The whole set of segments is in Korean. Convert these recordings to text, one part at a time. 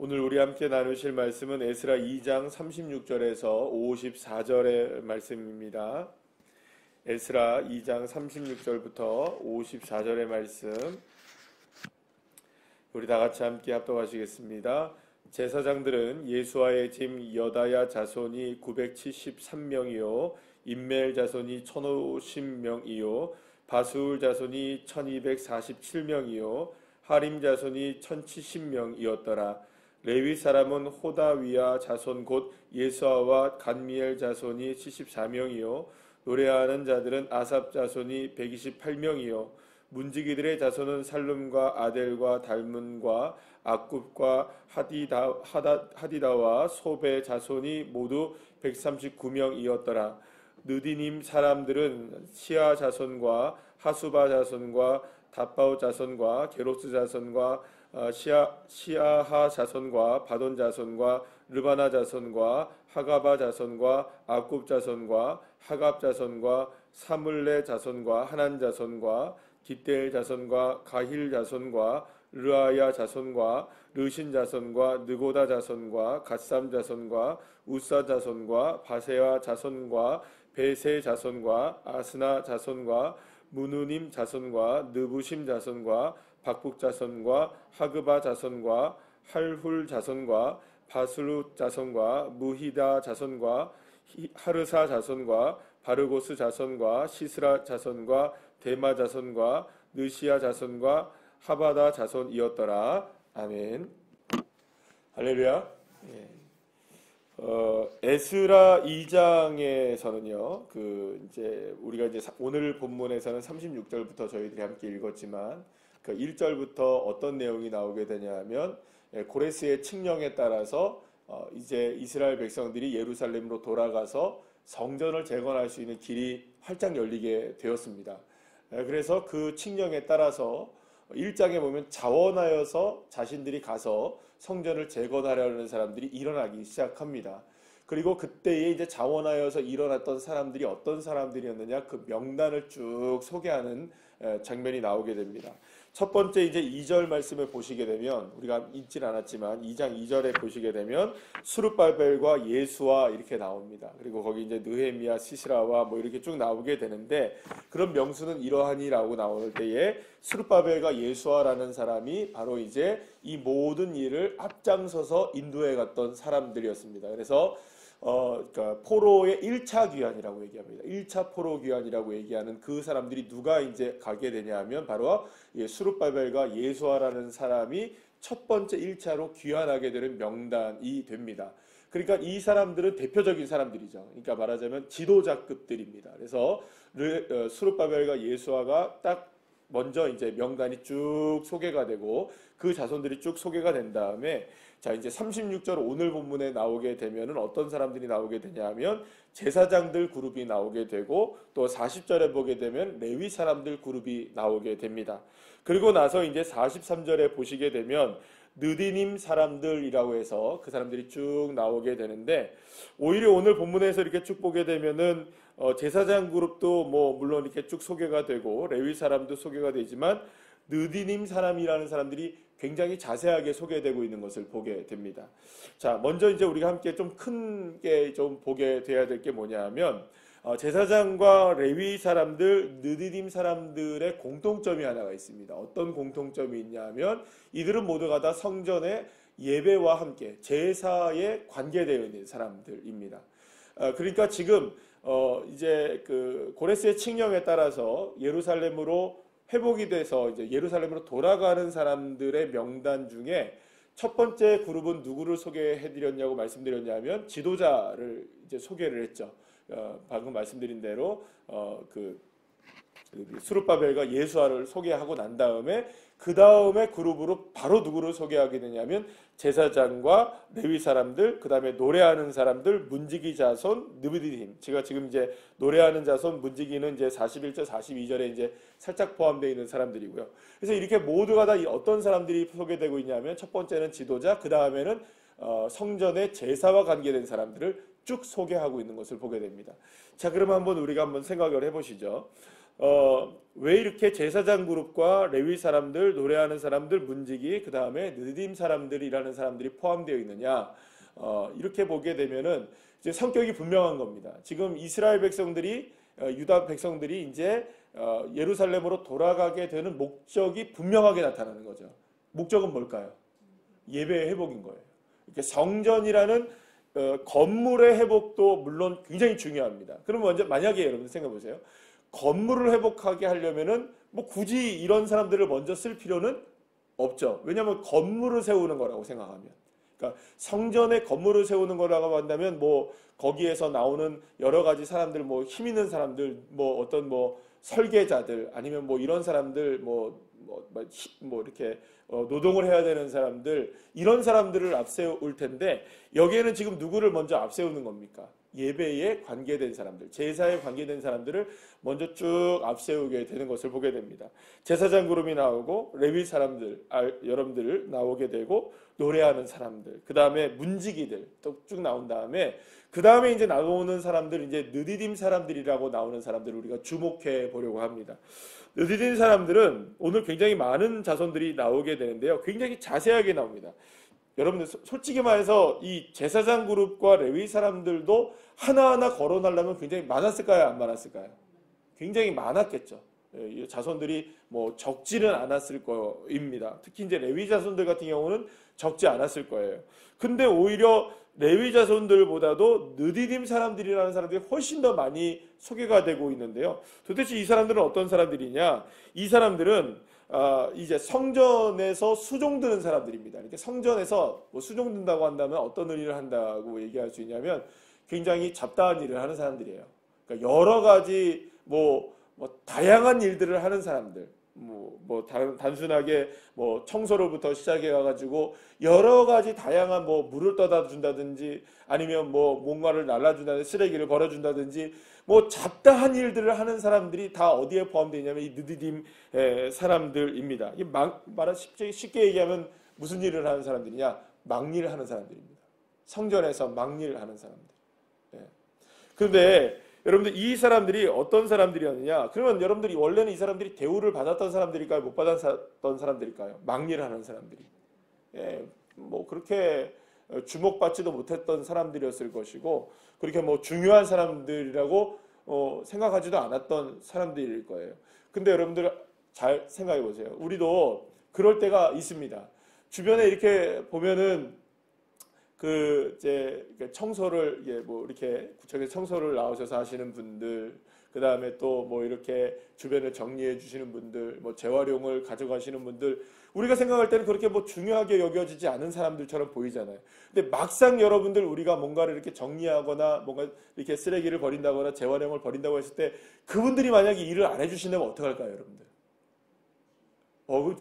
오늘 우리 함께 나누실 말씀은 에스라 2장 36절에서 54절의 말씀입니다. 에스라 2장 36절부터 54절의 말씀 우리 다 같이 함께 합독하시겠습니다. 제사장들은 예수아의 짐 여다야 자손이 973명이요 임멜 자손이 1050명이요 바수울 자손이 1247명이요 하림 자손이 1070명이었더라. 레위 사람은 호다위야 자손 곧 예수아와 간미엘 자손이 74명이요 노래하는 자들은 아삽 자손이 128명이요 문지기들의 자손은 살룸과 아델과 달문과 악굽과 하디다와 소베 자손이 모두 139명이었더라. 느디님 사람들은 시아 자손과 하수바 자손과 다바오 자손과 게로스 자손과 시아하 자손과 바돈 자손과 르바나 자손과 하가바 자손과 아굽 자손과 하갑 자손과 사물레 자손과 하난 자손과 기델 자손과 가힐 자손과 르아야 자손과 르신 자손과 느고다 자손과 갓삼 자손과 우사 자손과 바세와 자손과 베세 자손과 아스나 자손과 무누님 자손과 느부심 자손과 박북 자손과 하그바 자손과 할훌 자손과 바슬루 자손과 무히다 자손과 하르사 자손과 바르고스 자손과 시스라 자손과 데마 자손과 느시아 자손과 하바다 자손이었더라. 아멘. 할렐루야. 에스라 2장에서는요, 이제 우리가 이제 오늘 본문에서는 36절부터 저희들이 함께 읽었지만, 그 1절부터 어떤 내용이 나오게 되냐면, 고레스의 칙령에 따라서 이제 이스라엘 백성들이 예루살렘으로 돌아가서 성전을 재건할 수 있는 길이 활짝 열리게 되었습니다. 그래서 그 칙령에 따라서 1장에 보면 자원하여서 자신들이 가서 성전을 재건하려는 사람들이 일어나기 시작합니다. 그리고 그때에 이제 자원하여서 일어났던 사람들이 어떤 사람들이었느냐, 그 명단을 쭉 소개하는 장면이 나오게 됩니다. 첫 번째 이제 2절 말씀을 보시게 되면, 우리가 읽진 않았지만 2장 2절에 보시게 되면 스룹바벨과 예수와 이렇게 나옵니다. 그리고 거기 이제 느헤미야, 시스라와 뭐 이렇게 쭉 나오게 되는데, 그런 명수는 이러하니라고 나올 때에 스룹바벨과 예수와라는 사람이 바로 이제 이 모든 일을 앞장서서 인도해 갔던 사람들이었습니다. 그래서 그러니까 포로의 1차 귀환이라고 얘기합니다. 1차 포로 귀환이라고 얘기하는 그 사람들이 누가 이제 가게 되냐면 바로 스룹바벨과 예수아라는 사람이 첫 번째 1차로 귀환하게 되는 명단이 됩니다. 그러니까 이 사람들은 대표적인 사람들이죠. 그러니까 말하자면 지도자급들입니다. 그래서 스룹바벨과 예수아가 딱 먼저 이제 명단이 쭉 소개가 되고 그 자손들이 쭉 소개가 된 다음에 자 이제 36절 오늘 본문에 나오게 되면은 어떤 사람들이 나오게 되냐면 제사장들 그룹이 나오게 되고 또 40절에 보게 되면 레위 사람들 그룹이 나오게 됩니다. 그리고 나서 이제 43절에 보시게 되면 느디님 사람들이라고 해서 그 사람들이 쭉 나오게 되는데 오히려 오늘 본문에서 이렇게 쭉 보게 되면은 제사장 그룹도 뭐 물론 이렇게 쭉 소개가 되고 레위 사람도 소개가 되지만 느디님 사람이라는 사람들이 굉장히 자세하게 소개되고 있는 것을 보게 됩니다. 자, 먼저 이제 우리가 함께 좀 큰 게 좀 보게 돼야 될 게 뭐냐면 제사장과 레위 사람들, 느디님 사람들의 공통점이 하나가 있습니다. 어떤 공통점이 있냐면 이들은 모두가 다 성전의 예배와 함께 제사에 관계되어 있는 사람들입니다. 그러니까 지금 이제 그 고레스의 칙령에 따라서 예루살렘으로 회복이 돼서 이제 예루살렘으로 돌아가는 사람들의 명단 중에 첫 번째 그룹은 누구를 소개해드렸냐고 말씀드렸냐면 지도자를 이제 소개를 했죠. 방금 말씀드린 대로 스룹바벨과 예수아를 소개하고 난 다음에 그 다음에 그룹으로 바로 누구를 소개하게 되냐면 제사장과 레위 사람들, 그 다음에 노래하는 사람들, 문지기 자손, 느부디님. 제가 지금 이제 노래하는 자손, 문지기는 이제 41절, 42절에 이제 살짝 포함되어 있는 사람들이고요. 그래서 이렇게 모두가 다 어떤 사람들이 소개되고 있냐면 첫 번째는 지도자, 그 다음에는 성전의 제사와 관계된 사람들을 쭉 소개하고 있는 것을 보게 됩니다. 자, 그럼 우리가 한번 생각을 해보시죠. 왜 이렇게 제사장 그룹과 레위 사람들, 노래하는 사람들, 문지기, 그 다음에 느디딤 사람들이라는 사람들이 포함되어 있느냐? 이렇게 보게 되면은 이제 성격이 분명한 겁니다. 지금 이스라엘 백성들이 유다 백성들이 이제 예루살렘으로 돌아가게 되는 목적이 분명하게 나타나는 거죠. 목적은 뭘까요? 예배의 회복인 거예요. 이렇게 성전이라는 건물의 회복도 물론 굉장히 중요합니다. 그럼 먼저 만약에 여러분 생각해 보세요. 건물을 회복하게 하려면은 뭐 굳이 이런 사람들을 먼저 쓸 필요는 없죠. 왜냐하면 건물을 세우는 거라고 생각하면. 그러니까 성전에 건물을 세우는 거라고 한다면 뭐 거기에서 나오는 여러 가지 사람들, 뭐 힘 있는 사람들, 뭐 어떤 뭐 설계자들, 아니면 뭐 이런 사람들, 뭐 이렇게 노동을 해야 되는 사람들, 이런 사람들을 앞세울 텐데 여기에는 지금 누구를 먼저 앞세우는 겁니까? 예배에 관계된 사람들, 제사에 관계된 사람들을 먼저 쭉 앞세우게 되는 것을 보게 됩니다. 제사장 그룹이 나오고 레위 사람들, 여러분들 나오게 되고 노래하는 사람들, 그 다음에 문지기들 또 쭉 나온 다음에 그 다음에 이제 나오는 사람들, 이제 느디딤 사람들이라고 나오는 사람들을 우리가 주목해 보려고 합니다. 느디딤 사람들은 오늘 굉장히 많은 자손들이 나오게 되는데요. 굉장히 자세하게 나옵니다. 여러분들 솔직히 말해서 이 제사장 그룹과 레위 사람들도 하나하나 거론하려면 굉장히 많았을까요? 안 많았을까요? 굉장히 많았겠죠. 이 자손들이 뭐 적지는 않았을 거입니다. 특히 이제 레위 자손들 같은 경우는 적지 않았을 거예요. 근데 오히려 레위 자손들보다도 느디딤 사람들이라는 사람들이 훨씬 더 많이 소개가 되고 있는데요. 도대체 이 사람들은 어떤 사람들이냐? 이 사람들은 이제 성전에서 수종드는 사람들입니다. 이렇게 성전에서 뭐 수종든다고 한다면 어떤 일을 한다고 얘기할 수 있냐면 굉장히 잡다한 일을 하는 사람들이에요. 그러니까 여러 가지 뭐 다양한 일들을 하는 사람들. 단순하게 뭐 청소로부터 시작해 가지고 여러 가지 다양한 뭐 물을 떠다 준다든지 아니면 뭐 뭔가를 날라준다든지 쓰레기를 버려준다든지 뭐 잡다한 일들을 하는 사람들이 다 어디에 포함되어 있냐면 이 느디딤 사람들입니다. 쉽게 얘기하면 무슨 일을 하는 사람들이냐? 막일을 하는 사람들입니다. 성전에서 막일을 하는 사람들. 그런데 여러분들 이 사람들이 어떤 사람들이었느냐? 그러면 여러분들이 원래는 이 사람들이 대우를 받았던 사람들일까요? 못 받았던 사람들일까요? 막일을 하는 사람들이. 뭐 그렇게 주목받지도 못했던 사람들이었을 것이고 그렇게 뭐 중요한 사람들이라고 생각하지도 않았던 사람들일 거예요. 근데 여러분들 잘 생각해 보세요. 우리도 그럴 때가 있습니다. 주변에 이렇게 보면은 이제 청소를 뭐 이렇게 구청에서 청소를 나오셔서 하시는 분들, 그 다음에 또 뭐 이렇게 주변을 정리해 주시는 분들, 뭐 재활용을 가져가시는 분들, 우리가 생각할 때는 그렇게 뭐 중요하게 여겨지지 않은 사람들처럼 보이잖아요. 근데 막상 여러분들 우리가 뭔가를 이렇게 정리하거나 뭔가 이렇게 쓰레기를 버린다거나 재활용을 버린다고 했을 때 그분들이 만약에 일을 안 해주신다면 어떡할까요, 여러분들?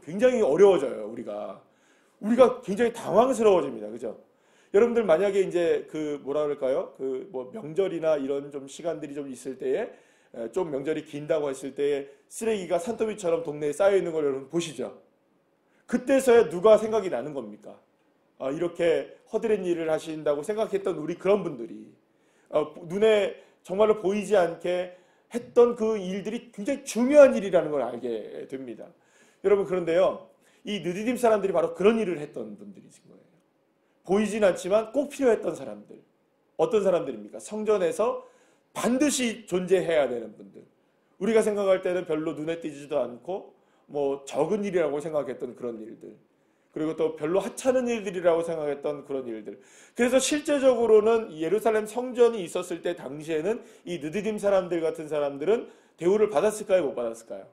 굉장히 어려워져요, 우리가 굉장히 당황스러워집니다, 그죠? 여러분들 만약에 이제 뭐라 그럴까요? 뭐 명절이나 이런 좀 시간들이 좀 있을 때에 좀 명절이 긴다고 했을 때에 쓰레기가 산더미처럼 동네에 쌓여 있는 걸 여러분 보시죠. 그때서야 누가 생각이 나는 겁니까? 이렇게 허드렛 일을 하신다고 생각했던 우리 그런 분들이 눈에 정말로 보이지 않게 했던 그 일들이 굉장히 중요한 일이라는 걸 알게 됩니다. 여러분 그런데요. 이 느디딤 사람들이 바로 그런 일을 했던 분들이신 거예요. 보이진 않지만 꼭 필요했던 사람들. 어떤 사람들입니까? 성전에서 반드시 존재해야 되는 분들. 우리가 생각할 때는 별로 눈에 띄지도 않고 뭐 적은 일이라고 생각했던 그런 일들. 그리고 또 별로 하찮은 일들이라고 생각했던 그런 일들. 그래서 실제적으로는 예루살렘 성전이 있었을 때 당시에는 이 느디딤 사람들 같은 사람들은 대우를 받았을까요? 못 받았을까요?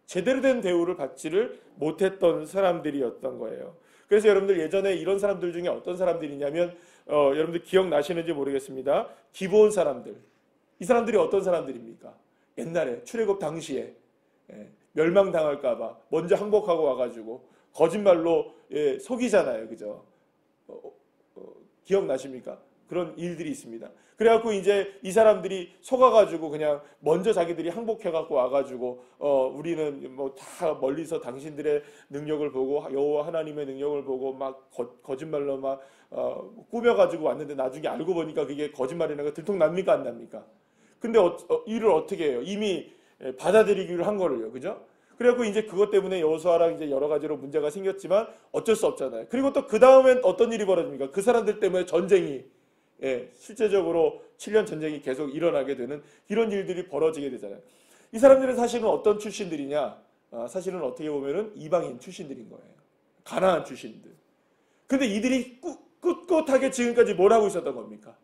제대로 된 대우를 받지를 못했던 사람들이었던 거예요. 그래서 여러분들 예전에 이런 사람들 중에 어떤 사람들이냐면 여러분들 기억나시는지 모르겠습니다. 기브온 사람들. 이 사람들이 어떤 사람들입니까? 옛날에 출애굽 당시에 멸망당할까 봐 먼저 항복하고 와가지고 거짓말로 속이잖아요. 그죠? 기억나십니까? 그런 일들이 있습니다. 그래갖고 이제 이 사람들이 속아가지고 그냥 먼저 자기들이 항복해갖고 와가지고 우리는 뭐 다 멀리서 당신들의 능력을 보고 여호와 하나님의 능력을 보고 막 거짓말로 막 꾸며가지고 왔는데 나중에 알고 보니까 그게 거짓말이라는 거 들통납니까 안 납니까? 근데 일을 어떻게 해요? 이미 받아들이기로 한 거를요. 그죠? 그래갖고 이제 그것 때문에 여호수아랑 이제 여러 가지로 문제가 생겼지만 어쩔 수 없잖아요. 그리고 또 그 다음엔 어떤 일이 벌어집니까? 그 사람들 때문에 전쟁이, 실제적으로 7년 전쟁이 계속 일어나게 되는 이런 일들이 벌어지게 되잖아요. 이 사람들은 사실은 어떤 출신들이냐? 사실은 어떻게 보면은 이방인 출신들인 거예요. 가나안 출신들. 근데 이들이 꿋꿋하게 지금까지 뭘 하고 있었던 겁니까?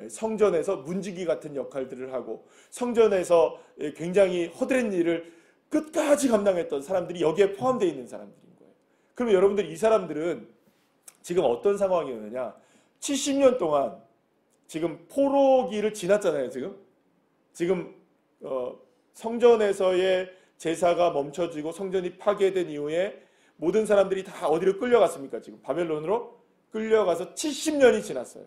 성전에서 문지기 같은 역할들을 하고 성전에서 굉장히 허드렛 일을 끝까지 감당했던 사람들이 여기에 포함되어 있는 사람들인 거예요. 그러면 여러분들 이 사람들은 지금 어떤 상황이었느냐? 70년 동안 지금 포로기를 지났잖아요. 지금 성전에서의 제사가 멈춰지고 성전이 파괴된 이후에 모든 사람들이 다 어디로 끌려갔습니까? 지금 바벨론으로 끌려가서 70년이 지났어요.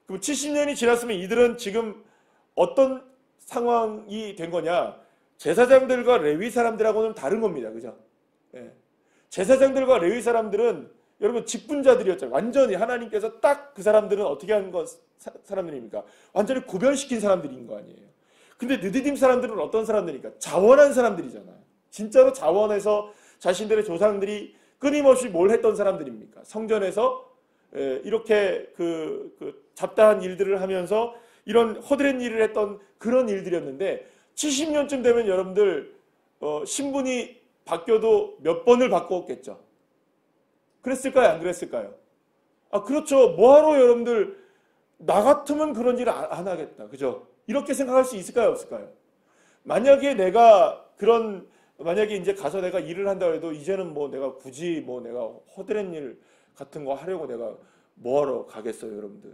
그럼 70년이 지났으면 이들은 지금 어떤 상황이 된 거냐? 제사장들과 레위 사람들하고는 다른 겁니다. 그죠? 제사장들과 레위 사람들은 여러분 직분자들이었잖아요. 완전히 하나님께서 딱 그 사람들은 어떻게 한 사람들입니까? 완전히 구별시킨 사람들인 거 아니에요. 근데 느디딤 사람들은 어떤 사람들입니까? 자원한 사람들이잖아요. 진짜로 자원해서 자신들의 조상들이 끊임없이 뭘 했던 사람들입니까? 성전에서 이렇게 잡다한 일들을 하면서 이런 허드렛 일을 했던 그런 일들이었는데 70년쯤 되면 여러분들 신분이 바뀌어도 몇 번을 바꿨겠죠. 그랬을까요? 안 그랬을까요? 그렇죠. 뭐하러 여러분들 나 같으면 그런 일을 안 하겠다. 그죠? 이렇게 생각할 수 있을까요? 없을까요? 만약에 이제 가서 내가 일을 한다고 해도 이제는 뭐 내가 굳이 뭐 내가 허드렛 일 같은 거 하려고 내가 뭐하러 가겠어요, 여러분들?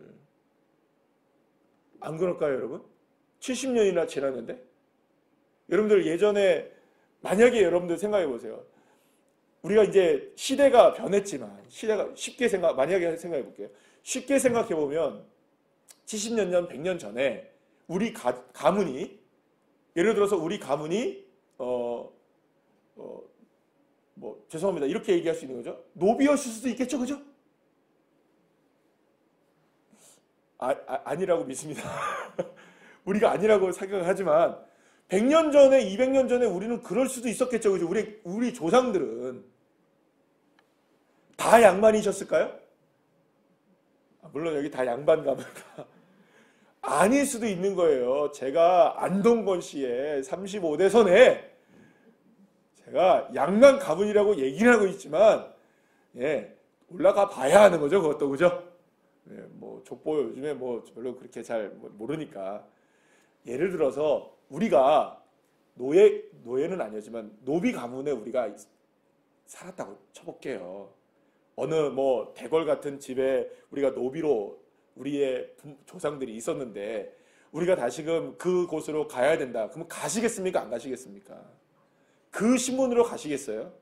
안 그럴까요, 여러분? 70년이나 지났는데? 여러분들 예전에 만약에 여러분들 생각해 보세요. 우리가 이제 시대가 변했지만 만약에 생각해 볼게요. 쉽게 생각해 보면 70년 전, 100년 전에 우리 가문이 예를 들어서 우리 가문이 죄송합니다. 이렇게 얘기할 수 있는 거죠. 노비였을 수도 있겠죠, 그죠? 아니라고 믿습니다. 우리가 아니라고 생각을 하지만 100년 전에, 200년 전에 우리는 그럴 수도 있었겠죠, 그죠? 우리 조상들은 다 양반이셨을까요? 물론 여기 다 양반 가면 아닐 수도 있는 거예요. 제가 안동건 씨의 35대선에 제가 양반 가문이라고 얘기를 하고 있지만 올라가 봐야 하는 거죠. 그것도 그죠? 뭐 족보 요즘에 뭐 별로 그렇게 잘 모르니까 예를 들어서 우리가 노예는 아니었지만 노비 가문에 우리가 살았다고 쳐볼게요. 어느 뭐 대궐 같은 집에 우리가 노비로 우리의 조상들이 있었는데 우리가 다시금 그곳으로 가야 된다. 그러면 가시겠습니까? 안 가시겠습니까? 그 신분으로 가시겠어요?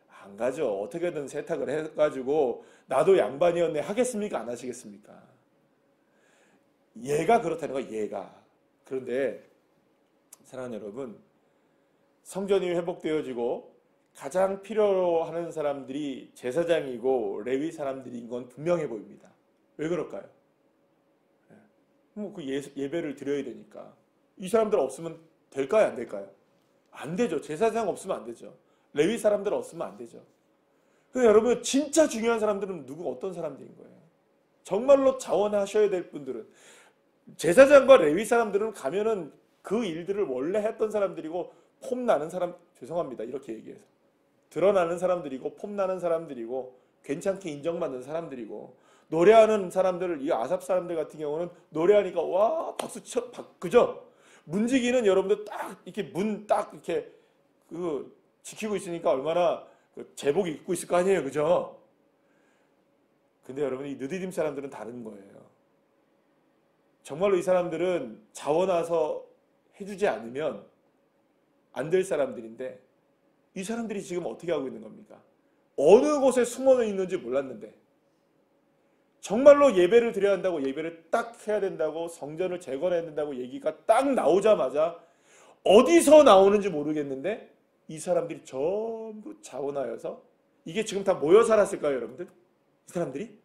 안 가죠. 어떻게든 세탁을 해가지고 나도 양반이었네 하겠습니까? 안 하시겠습니까? 얘가 그렇다는 거야. 얘가. 그런데 사랑하는 여러분, 성전이 회복되어지고 가장 필요로 하는 사람들이 제사장이고 레위 사람들인 건 분명해 보입니다. 왜 그럴까요? 뭐 그 예배를 드려야 되니까. 이 사람들 없으면 될까요? 안 될까요? 안 되죠. 제사장 없으면 안 되죠. 레위 사람들 없으면 안 되죠. 그래서 여러분 진짜 중요한 사람들은 어떤 사람들인 거예요? 정말로 자원하셔야 될 분들은 제사장과 레위 사람들은 가면은 그 일들을 원래 했던 사람들이고 폼나는 사람, 죄송합니다. 이렇게 얘기해서. 드러나는 사람들이고 폼나는 사람들이고 괜찮게 인정받는 사람들이고 노래하는 사람들을 이 아삽 사람들 같은 경우는 노래하니까 와 박수 쳐 그죠? 문지기는 여러분들 딱 이렇게 문 딱 이렇게 지키고 있으니까 얼마나 제복 입고 있을 거 아니에요, 그죠? 근데 여러분 이 느디딤 사람들은 다른 거예요. 정말로 이 사람들은 자원해서 해주지 않으면 안 될 사람들인데 이 사람들이 지금 어떻게 하고 있는 겁니까? 어느 곳에 숨어 있는지 몰랐는데 정말로 예배를 드려야 한다고 예배를 딱 해야 된다고 성전을 재건해야 된다고 얘기가 딱 나오자마자 어디서 나오는지 모르겠는데 이 사람들이 전부 자원하여서 이게 지금 다 모여 살았을까요, 여러분들? 이 사람들이?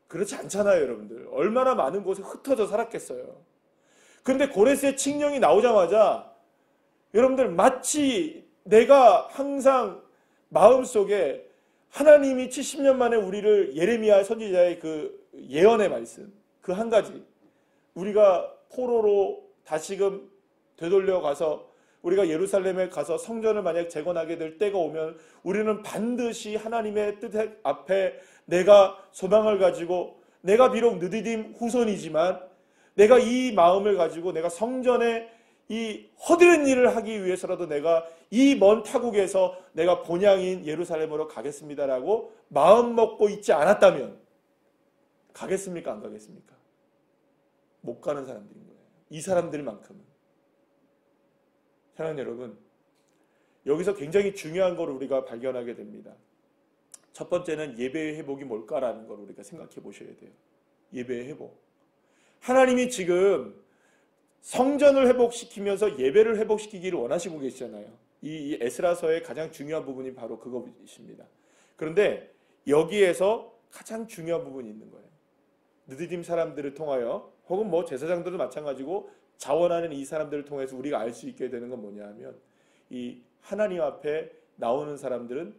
그렇지 않잖아요, 여러분들. 얼마나 많은 곳에 흩어져 살았겠어요. 근데 고레스의 칙령이 나오자마자 여러분들 마치 내가 항상 마음속에 하나님이 70년 만에 우리를 예레미야 선지자의 그 예언의 말씀 그 한 가지 우리가 포로로 다시금 되돌려 가서 우리가 예루살렘에 가서 성전을 만약 재건하게 될 때가 오면 우리는 반드시 하나님의 뜻 앞에 내가 소망을 가지고 내가 비록 느디딤 후손이지만 내가 이 마음을 가지고 내가 성전에 이 허드렛 일을 하기 위해서라도 내가 이 먼 타국에서 내가 본향인 예루살렘으로 가겠습니다라고 마음 먹고 있지 않았다면 가겠습니까? 안 가겠습니까? 못 가는 사람들인 거예요. 이 사람들만큼은. 사랑하는 여러분, 여기서 굉장히 중요한 걸 우리가 발견하게 됩니다. 첫 번째는 예배의 회복이 뭘까라는 걸 우리가 생각해 보셔야 돼요. 예배의 회복. 하나님이 지금 성전을 회복시키면서 예배를 회복시키기를 원하시고 계시잖아요. 이 에스라서의 가장 중요한 부분이 바로 그것입니다. 그런데 여기에서 가장 중요한 부분이 있는 거예요. 느디딤 사람들을 통하여 혹은 뭐 제사장들도 마찬가지고 자원하는 이 사람들을 통해서 우리가 알 수 있게 되는 건 뭐냐 하면 이 하나님 앞에 나오는 사람들은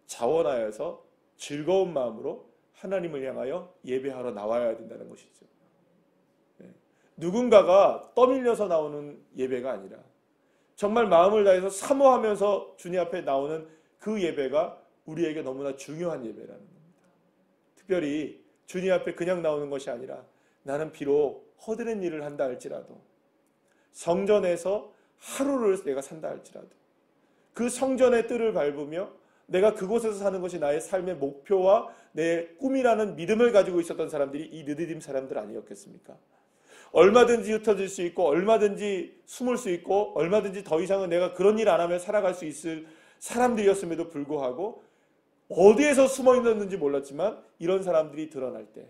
자원하여서 즐거운 마음으로 하나님을 향하여 예배하러 나와야 된다는 것이죠. 누군가가 떠밀려서 나오는 예배가 아니라 정말 마음을 다해서 사모하면서 주님 앞에 나오는 그 예배가 우리에게 너무나 중요한 예배라는 겁니다. 특별히 주님 앞에 그냥 나오는 것이 아니라 나는 비록 허드렛 일을 한다 할지라도 성전에서 하루를 내가 산다 할지라도 그 성전의 뜰을 밟으며 내가 그곳에서 사는 것이 나의 삶의 목표와 내 꿈이라는 믿음을 가지고 있었던 사람들이 이 느디딤 사람들 아니었겠습니까? 얼마든지 흩어질 수 있고 얼마든지 숨을 수 있고 얼마든지 더 이상은 내가 그런 일 안 하며 살아갈 수 있을 사람들이었음에도 불구하고 어디에서 숨어 있었는지 몰랐지만 이런 사람들이 드러날 때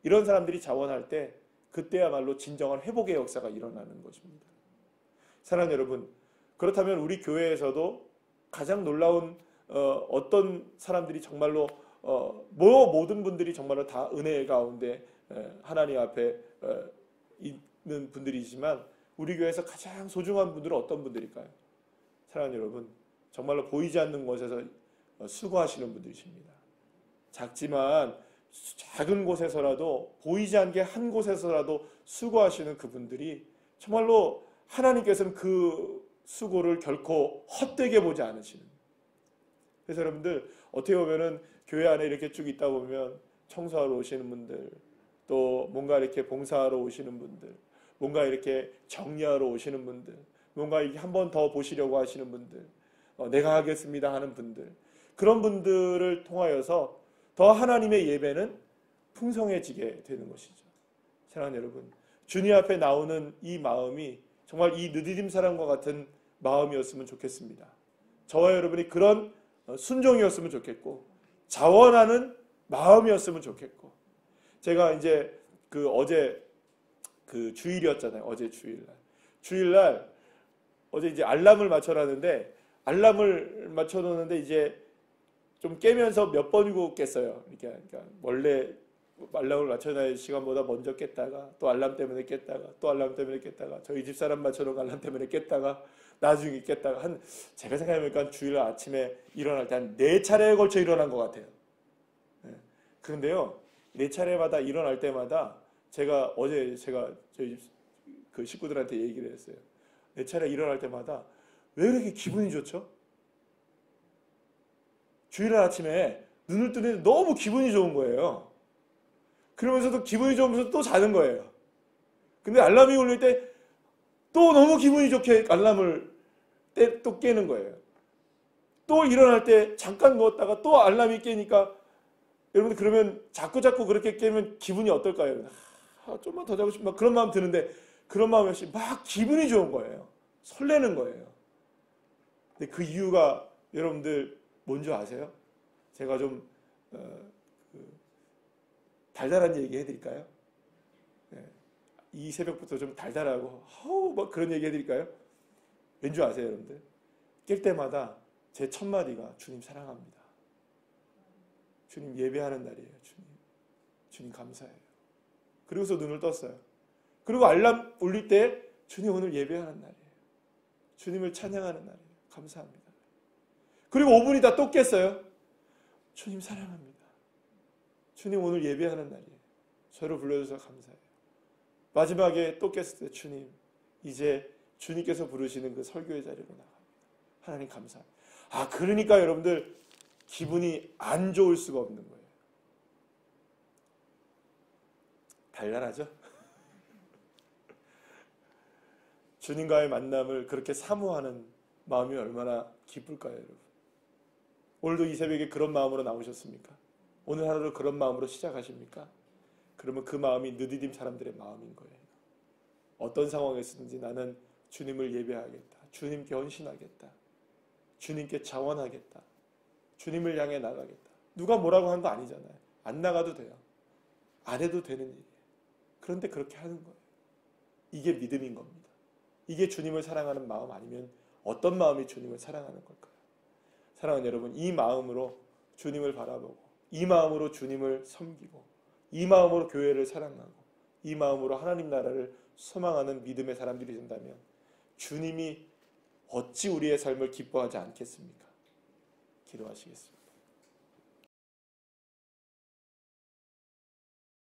이런 사람들이 자원할 때 그때야말로 진정한 회복의 역사가 일어나는 것입니다. 사랑하는 여러분, 그렇다면 우리 교회에서도 가장 놀라운 어떤 사람들이 정말로 모든 분들이 정말로 다 은혜 가운데 하나님 앞에 있는 분들이지만 우리 교회에서 가장 소중한 분들은 어떤 분들일까요? 사랑하는 여러분, 정말로 보이지 않는 곳에서 수고하시는 분들이십니다. 작지만 작은 곳에서라도 보이지 않게 한 곳에서라도 수고하시는 그분들이 정말로 하나님께서는 그 수고를 결코 헛되게 보지 않으시는. 그래서 여러분들 어떻게 보면은 교회 안에 이렇게 쭉 있다 보면 청소하러 오시는 분들, 또 뭔가 이렇게 봉사하러 오시는 분들, 뭔가 이렇게 정리하러 오시는 분들, 뭔가 이렇게 한 번 더 보시려고 하시는 분들, 내가 하겠습니다 하는 분들, 그런 분들을 통하여서 더 하나님의 예배는 풍성해지게 되는 것이죠. 사랑하는 여러분, 주님 앞에 나오는 이 마음이 정말 이 느디딤 사람과 같은 마음이었으면 좋겠습니다. 저와 여러분이 그런 순종이었으면 좋겠고 자원하는 마음이었으면 좋겠고 제가 이제 어제 주일이었잖아요. 어제 주일날 어제 이제 알람을 맞춰놨는데 알람을 맞춰놓는데 이제 좀 깨면서 몇 번이고 깼어요. 그러니까 원래 알람을 맞춰놔야 시간보다 먼저 깼다가 또 알람 때문에 깼다가 또 알람 때문에 깼다가 저희 집사람 맞춰놓은 알람 때문에 깼다가 나중에 깼다가 제가 생각해보니까 주일 아침에 일어날 때 한 4차례에 걸쳐 일어난 것 같아요. 그런데요 4차례마다 일어날 때마다 제가 저희 그 식구들한테 얘기를 했어요. 4차례 일어날 때마다 왜 이렇게 기분이 좋죠? 주일날 아침에 눈을 뜨는데 너무 기분이 좋은 거예요. 그러면서도 기분이 좋으면서 또 자는 거예요. 근데 알람이 울릴 때 또 너무 기분이 좋게 알람을 또 깨는 거예요. 또 일어날 때 잠깐 누웠다가 또 알람이 깨니까 여러분들 그러면 자꾸 그렇게 깨면 기분이 어떨까요? 좀만 더 자고 싶다 그런 마음 드는데 그런 마음이 없이 막 기분이 좋은 거예요. 설레는 거예요. 근데 그 이유가 여러분들 뭔지 아세요? 제가 좀 달달한 얘기 해드릴까요? 이 새벽부터 좀 달달하고 막 그런 얘기 해드릴까요? 왠지 아세요, 여러분들? 깰 때마다 제 첫 마디가 주님 사랑합니다. 주님 예배하는 날이에요. 주님 감사해요. 그리고서 눈을 떴어요. 그리고 알람 울릴 때 주님 오늘 예배하는 날이에요. 주님을 찬양하는 날이에요. 감사합니다. 그리고 5분이 다 또 깼어요. 주님 사랑합니다. 주님 오늘 예배하는 날이에요. 저를 불러주셔서 감사해요. 마지막에 또 깼을 때 주님 이제 주님께서 부르시는 그 설교의 자리로 나갑니다. 하나님 감사합니다. 그러니까 여러분들 기분이 안 좋을 수가 없는 거예요. 단란하죠? 주님과의 만남을 그렇게 사모하는 마음이 얼마나 기쁠까요, 여러분? 오늘도 이 새벽에 그런 마음으로 나오셨습니까? 오늘 하루를 그런 마음으로 시작하십니까? 그러면 그 마음이 느디딤 사람들의 마음인 거예요. 어떤 상황에서든지 나는 주님을 예배하겠다. 주님께 헌신하겠다. 주님께 자원하겠다. 주님을 향해 나가겠다. 누가 뭐라고 하는 거 아니잖아요. 안 나가도 돼요. 안 해도 되는 일이에요. 그런데 그렇게 하는 거예요. 이게 믿음인 겁니다. 이게 주님을 사랑하는 마음 아니면 어떤 마음이 주님을 사랑하는 걸까요? 사랑하는 여러분, 이 마음으로 주님을 바라보고 이 마음으로 주님을 섬기고 이 마음으로 교회를 사랑하고 이 마음으로 하나님 나라를 소망하는 믿음의 사람들이 된다면 주님이 어찌 우리의 삶을 기뻐하지 않겠습니까? 기도하시겠습니다.